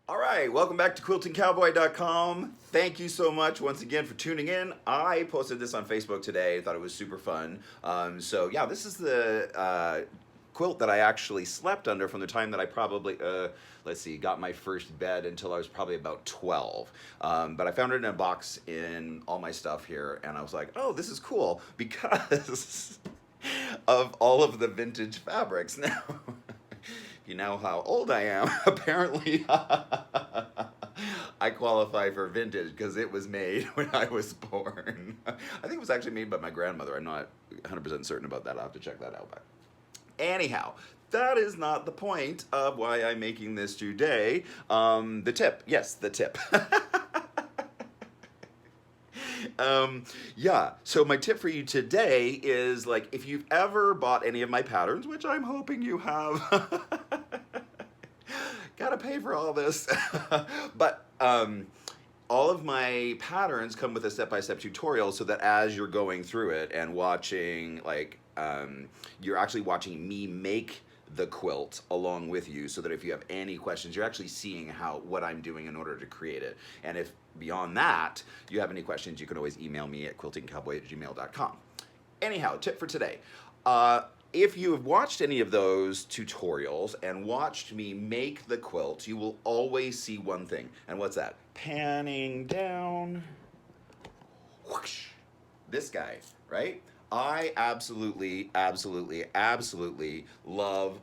All right, welcome back to quiltingcowboy.com. Thank you so much once again for tuning in. I posted this on Facebook today. I thought it was super fun. So yeah, this is the quilt that I actually slept under from the time that I probably, let's see, got my first bed until I was probably about 12. But I found it in a box in all my stuff here, and I was like, oh, this is cool because of all of the vintage fabrics. Now, you know how old I am, apparently I qualify for vintage because it was made when I was born. I think it was actually made by my grandmother. I'm not 100% certain about that. I'll have to check that out. But anyhow, that is not the point of why I'm making this today. The tip. Yes, the tip. Yeah, so my tip for you today is, like, if you've ever bought any of my patterns, which I'm hoping you have, gotta pay for all this, but all of my patterns come with a step-by-step tutorial so that as you're going through it and watching, like, you're actually watching me make the quilt along with you, so that if you have any questions, you're actually seeing what I'm doing in order to create it. And if beyond that you have any questions, you can always email me at quiltingcowboy@gmail.com. Anyhow, tip for today. If you have watched any of those tutorials and watched me make the quilt, you will always see one thing. And what's that? Panning down. Whoosh. This guy, right? I absolutely, absolutely, absolutely love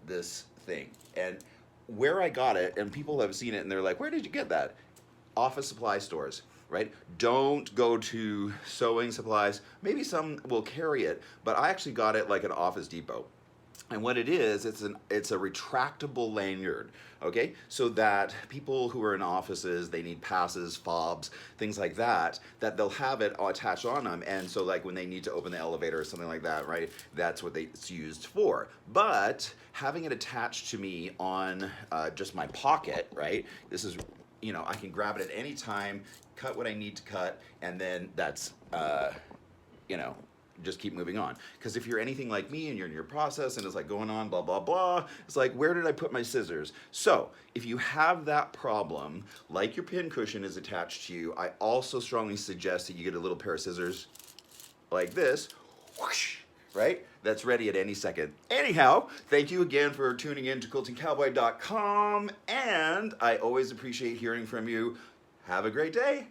this thing. And where I got it, and people have seen it and they're like, where did you get that? Office supply stores, right? Don't go to sewing supplies. Maybe some will carry it, but I actually got it like an Office Depot. And what it is, it's a retractable lanyard, okay? So that people who are in offices, they need passes, fobs, things like that, that they'll have it attached on them. And so, like, when they need to open the elevator or something like that, right, that's what it's used for. But having it attached to me on just my pocket, right, this is, you know, I can grab it at any time, cut what I need to cut, and then that's, you know, just keep moving on. Because if you're anything like me and you're in your process and it's like going on, blah, blah, blah, it's like, where did I put my scissors? So if you have that problem, like your pin cushion is attached to you, I also strongly suggest that you get a little pair of scissors like this, whoosh, right? That's ready at any second. Anyhow, thank you again for tuning in to quiltingcowboy.com, and I always appreciate hearing from you. Have a great day.